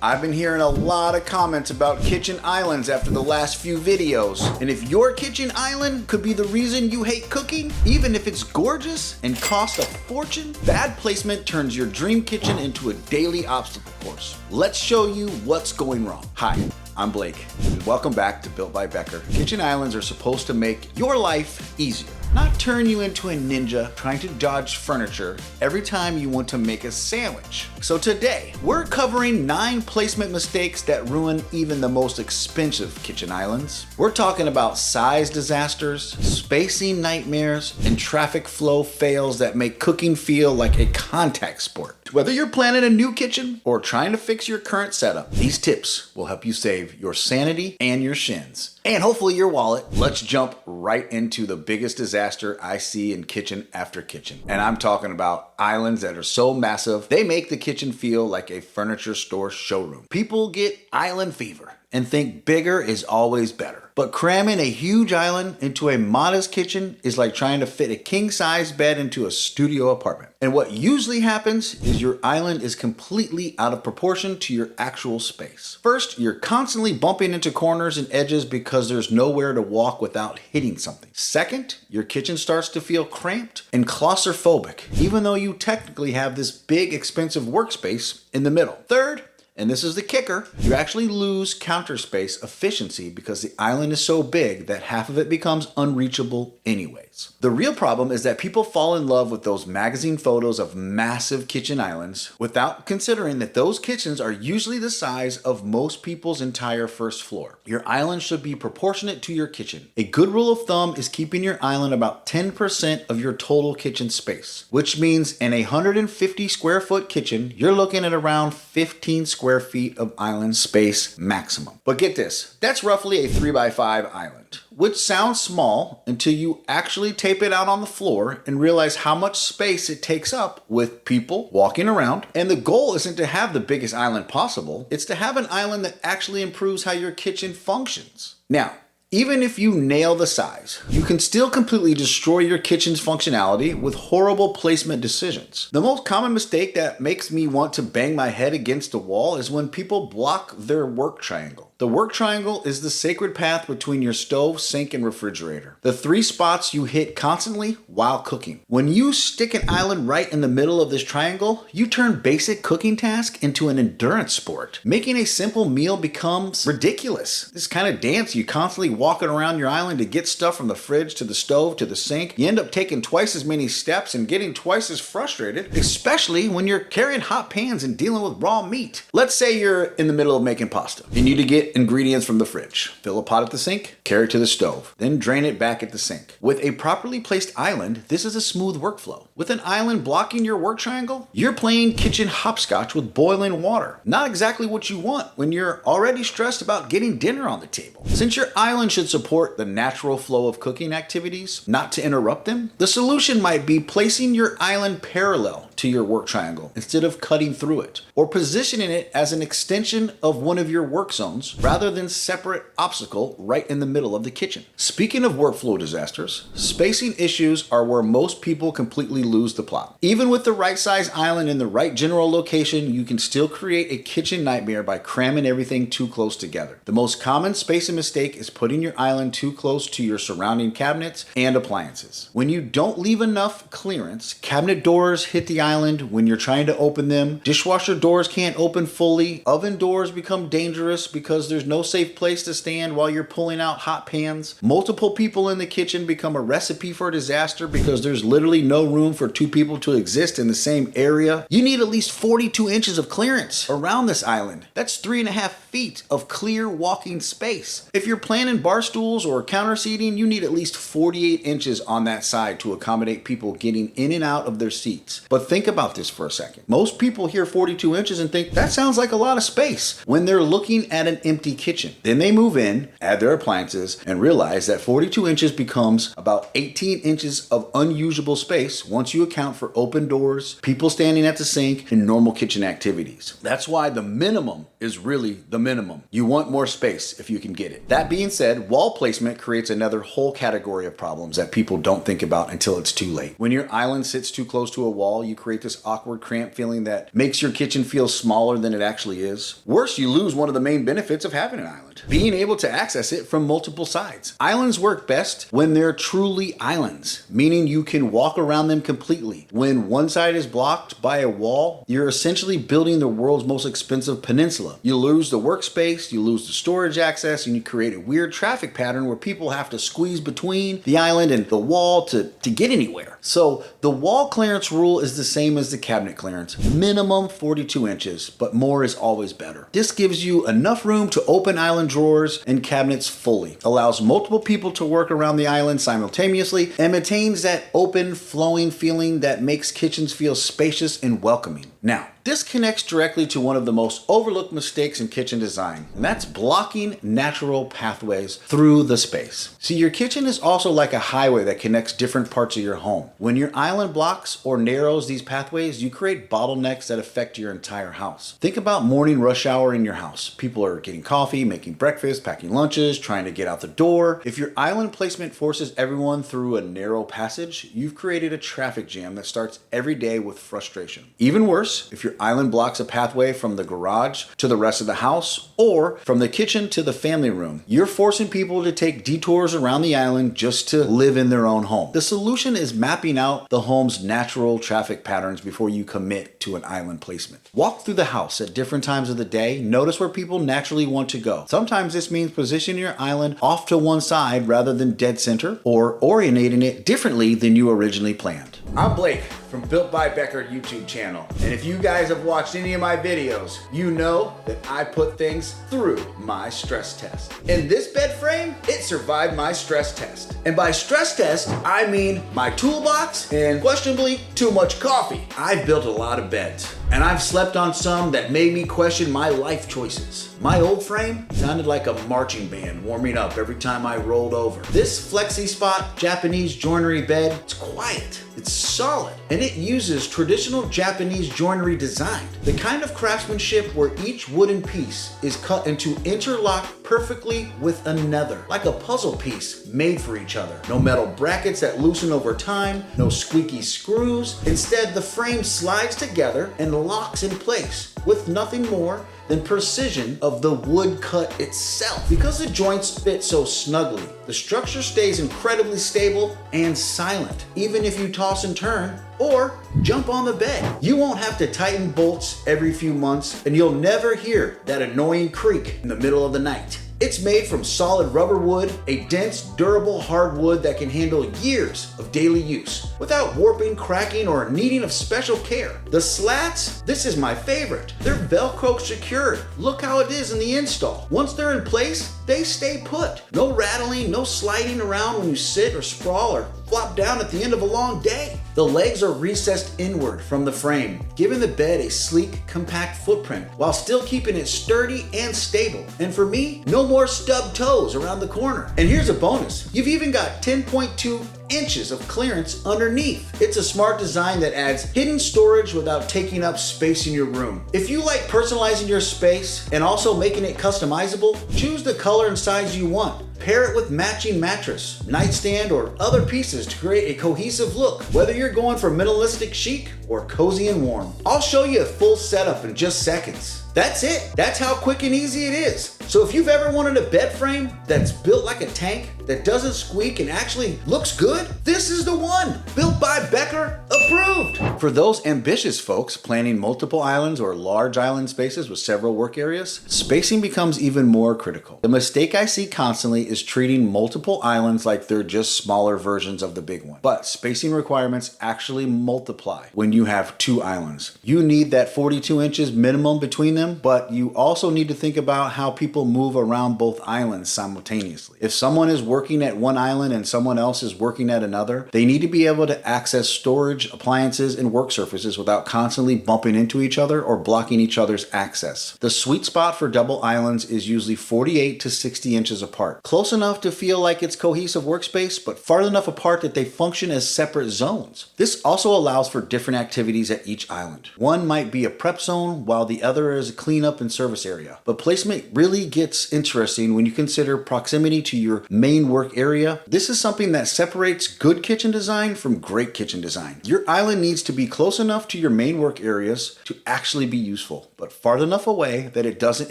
I've been hearing a lot of comments about kitchen islands after the last few videos. And if your kitchen island could be the reason you hate cooking, even if it's gorgeous and costs a fortune, bad placement turns your dream kitchen into a daily obstacle course. Let's show you what's going wrong. Hi, I'm Blake, and welcome back to Built by Becker. Kitchen islands are supposed to make your life easier, not turn you into a ninja trying to dodge furniture every time you want to make a sandwich. So today, we're covering 9 placement mistakes that ruin even the most expensive kitchen islands. We're talking about size disasters, spacing nightmares, and traffic flow fails that make cooking feel like a contact sport. Whether you're planning a new kitchen or trying to fix your current setup, these tips will help you save your sanity and your shins, and hopefully your wallet. Let's jump right into the biggest disaster I see in kitchen after kitchen. And I'm talking about islands that are so massive, they make the kitchen feel like a furniture store showroom. People get island fever and think bigger is always better. But cramming a huge island into a modest kitchen is like trying to fit a king-size bed into a studio apartment. And what usually happens is your island is completely out of proportion to your actual space. First, you're constantly bumping into corners and edges because there's nowhere to walk without hitting something. Second, your kitchen starts to feel cramped and claustrophobic, even though you technically have this big, expensive workspace in the middle. Third, and this is the kicker, you actually lose counter space efficiency because the island is so big that half of it becomes unreachable anyways. The real problem is that people fall in love with those magazine photos of massive kitchen islands without considering that those kitchens are usually the size of most people's entire first floor. Your island should be proportionate to your kitchen. A good rule of thumb is keeping your island about 10% of your total kitchen space, which means in a 150 square foot kitchen, you're looking at around 15 square feet of island space maximum. But get this, that's roughly a 3x5 island, which sounds small until you actually tape it out on the floor and realize how much space it takes up with people walking around. And the goal isn't to have the biggest island possible, it's to have an island that actually improves how your kitchen functions. Now, even if you nail the size, you can still completely destroy your kitchen's functionality with horrible placement decisions. The most common mistake that makes me want to bang my head against a wall is when people block their work triangle. The work triangle is the sacred path between your stove, sink, and refrigerator. The 3 spots you hit constantly while cooking. When you stick an island right in the middle of this triangle, you turn basic cooking task into an endurance sport. Making a simple meal becomes ridiculous. This kind of dance, you constantly walking around your island to get stuff from the fridge to the stove to the sink. You end up taking twice as many steps and getting twice as frustrated, especially when you're carrying hot pans and dealing with raw meat. Let's say you're in the middle of making pasta. You need to get ingredients from the fridge. Fill a pot at the sink, carry it to the stove, then drain it back at the sink. With a properly placed island, this is a smooth workflow. With an island blocking your work triangle, you're playing kitchen hopscotch with boiling water. Not exactly what you want when you're already stressed about getting dinner on the table. Since your island should support the natural flow of cooking activities, not to interrupt them, the solution might be placing your island parallel to your work triangle instead of cutting through it, or positioning it as an extension of one of your work zones rather than separate obstacle right in the middle of the kitchen. Speaking of workflow disasters, spacing issues are where most people completely lose the plot. Even with the right size island in the right general location, you can still create a kitchen nightmare by cramming everything too close together. The most common spacing mistake is putting your island too close to your surrounding cabinets and appliances. When you don't leave enough clearance, cabinet doors hit the island when you're trying to open them, dishwasher doors can't open fully, oven doors become dangerous because there's no safe place to stand while you're pulling out hot pans. Multiple people in the kitchen become a recipe for disaster because there's literally no room for 2 people to exist in the same area. You need at least 42 inches of clearance around this island. That's 3.5 feet of clear walking space. If you're planning bar stools or counter seating, you need at least 48 inches on that side to accommodate people getting in and out of their seats. But think about this for a second. Most people hear 42 inches and think that sounds like a lot of space when they're looking at an empty kitchen. Then they move in, add their appliances, and realize that 42 inches becomes about 18 inches of unusable space once you account for open doors, people standing at the sink, and normal kitchen activities. That's why the minimum is really the minimum. You want more space if you can get it. That being said, wall placement creates another whole category of problems that people don't think about until it's too late. When your island sits too close to a wall, you create this awkward cramped feeling that makes your kitchen feel smaller than it actually is. Worse, you lose one of the main benefits of having an island, being able to access it from multiple sides. Islands work best when they're truly islands, meaning you can walk around them completely. When one side is blocked by a wall, you're essentially building the world's most expensive peninsula. You lose the workspace, you lose the storage access, and you create a weird traffic pattern where people have to squeeze between the island and the wall to get anywhere. So the wall clearance rule is the same as the cabinet clearance, minimum 42 inches, but more is always better. This gives you enough room to open island drawers and cabinets fully, allows multiple people to work around the island simultaneously, and maintains that open, flowing feeling that makes kitchens feel spacious and welcoming. Now, this connects directly to one of the most overlooked mistakes in kitchen design, and that's blocking natural pathways through the space. See, your kitchen is also like a highway that connects different parts of your home. When your island blocks or narrows these pathways, you create bottlenecks that affect your entire house. Think about morning rush hour in your house. People are getting coffee, making breakfast, packing lunches, trying to get out the door. If your island placement forces everyone through a narrow passage, you've created a traffic jam that starts every day with frustration. Even worse, if your island blocks a pathway from the garage to the rest of the house or from the kitchen to the family room, you're forcing people to take detours around the island just to live in their own home. The solution is mapping out the home's natural traffic patterns before you commit to an island placement. Walk through the house at different times of the day. Notice where people naturally want to go. Sometimes this means positioning your island off to one side rather than dead center, or orientating it differently than you originally planned. I'm Blake from Built by Becker YouTube channel. And if you guys have watched any of my videos, you know that I put things through my stress test. And this bed frame, it survived my stress test. And by stress test, I mean my toolbox and questionably too much coffee. I've built a lot of beds, and I've slept on some that made me question my life choices. My old frame sounded like a marching band warming up every time I rolled over. This FlexiSpot Japanese joinery bed, it's quiet, it's solid, and it uses traditional Japanese joinery design. The kind of craftsmanship where each wooden piece is cut into interlock perfectly with another, like a puzzle piece made for each other. No metal brackets that loosen over time, no squeaky screws. Instead, the frame slides together and locks in place with nothing more than precision of the wood cut itself. Because the joints fit so snugly, the structure stays incredibly stable and silent, even if you toss and turn or jump on the bed. You won't have to tighten bolts every few months, and you'll never hear that annoying creak in the middle of the night. It's made from solid rubber wood, a dense, durable hardwood that can handle years of daily use without warping, cracking, or needing of special care. The slats, this is my favorite. They're Velcro secured. Look how it is in the install. Once they're in place, they stay put. No rattling, no sliding around when you sit or sprawl or flop down at the end of a long day. The legs are recessed inward from the frame, giving the bed a sleek, compact footprint while still keeping it sturdy and stable. And for me, no more stubbed toes around the corner. And here's a bonus. You've even got 10.2 inches of clearance underneath. It's a smart design that adds hidden storage without taking up space in your room. If you like personalizing your space and also making it customizable, choose the color and size you want. Pair it with matching mattress, nightstand, or other pieces to create a cohesive look, whether you're going for minimalistic chic or cozy and warm. I'll show you a full setup in just seconds. That's it. That's how quick and easy it is. So if you've ever wanted a bed frame that's built like a tank, that doesn't squeak and actually looks good, this is the one. Built by Becker, approved. For those ambitious folks planning multiple islands or large island spaces with several work areas, spacing becomes even more critical. The mistake I see constantly is treating multiple islands like they're just smaller versions of the big one. But spacing requirements actually multiply when you have two islands. You need that 42 inches minimum between them, but you also need to think about how people move around both islands simultaneously. If someone is working at one island and someone else is working at another, they need to be able to access storage, appliances, and work surfaces without constantly bumping into each other or blocking each other's access. The sweet spot for double islands is usually 48 to 60 inches apart. Close enough to feel like it's cohesive workspace, but far enough apart that they function as separate zones. This also allows for different activities at each island. One might be a prep zone, while the other is a cleanup and service area. But placement really really gets interesting when you consider proximity to your main work area. This is something that separates good kitchen design from great kitchen design. Your island needs to be close enough to your main work areas to actually be useful, but far enough away that it doesn't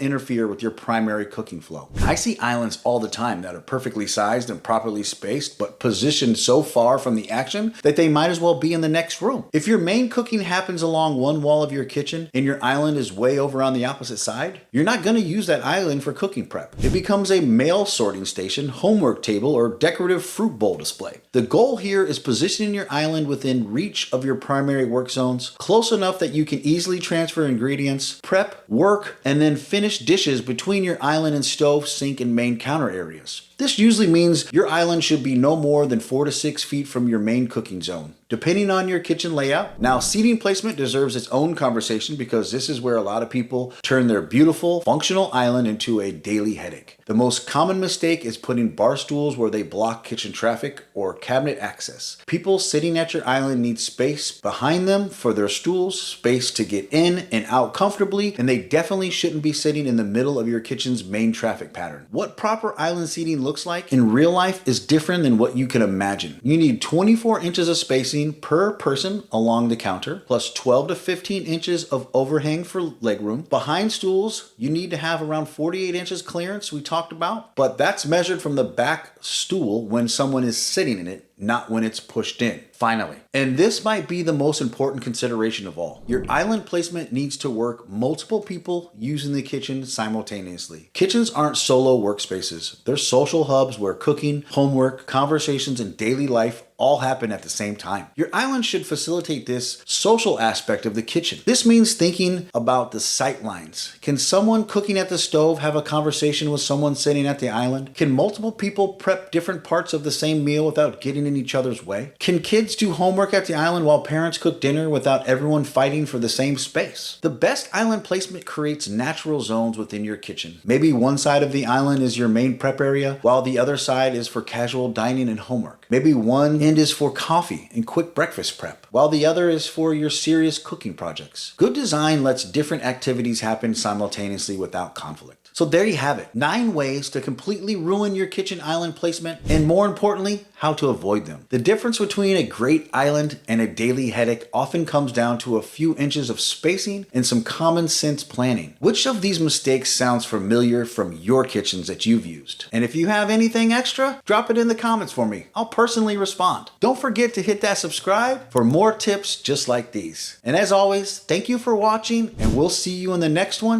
interfere with your primary cooking flow. I see islands all the time that are perfectly sized and properly spaced, but positioned so far from the action that they might as well be in the next room. If your main cooking happens along one wall of your kitchen and your island is way over on the opposite side, you're not going to use that island for cooking prep. It becomes a mail sorting station, homework table, or decorative fruit bowl display. The goal here is positioning your island within reach of your primary work zones, close enough that you can easily transfer ingredients, prep, work, and then finish dishes between your island and stove, sink, and main counter areas. This usually means your island should be no more than 4 to 6 feet from your main cooking zone, depending on your kitchen layout. Now, seating placement deserves its own conversation because this is where a lot of people turn their beautiful, functional island into a daily headache. The most common mistake is putting bar stools where they block kitchen traffic or cabinet access. People sitting at your island need space behind them for their stools, space to get in and out comfortably, and they definitely shouldn't be sitting in the middle of your kitchen's main traffic pattern. What proper island seating looks like in real life is different than what you can imagine. You need 24 inches of spacing per person along the counter, plus 12 to 15 inches of overhang for legroom. Behind stools, you need to have around 48 inches clearance we talked about, but that's measured from the back stool when someone is sitting in it, not when it's pushed in. Finally, and this might be the most important consideration of all, your island placement needs to work multiple people using the kitchen simultaneously. Kitchens aren't solo workspaces. They're social hubs where cooking, homework, conversations, and daily life all happen at the same time. Your island should facilitate this social aspect of the kitchen. This means thinking about the sight lines. Can someone cooking at the stove have a conversation with someone sitting at the island? Can multiple people prep different parts of the same meal without getting in each other's way? Can kids do homework at the island while parents cook dinner without everyone fighting for the same space? The best island placement creates natural zones within your kitchen. Maybe one side of the island is your main prep area, while the other side is for casual dining and homework. Maybe one end is for coffee and quick breakfast prep, while the other is for your serious cooking projects. Good design lets different activities happen simultaneously without conflict. So there you have it, 9 ways to completely ruin your kitchen island placement, and more importantly, how to avoid them. The difference between a great island and a daily headache often comes down to a few inches of spacing and some common sense planning. Which of these mistakes sounds familiar from your kitchens that you've used? And if you have anything extra, drop it in the comments for me. I'll personally respond. Don't forget to hit that subscribe for more tips just like these. And as always, thank you for watching, and we'll see you in the next one.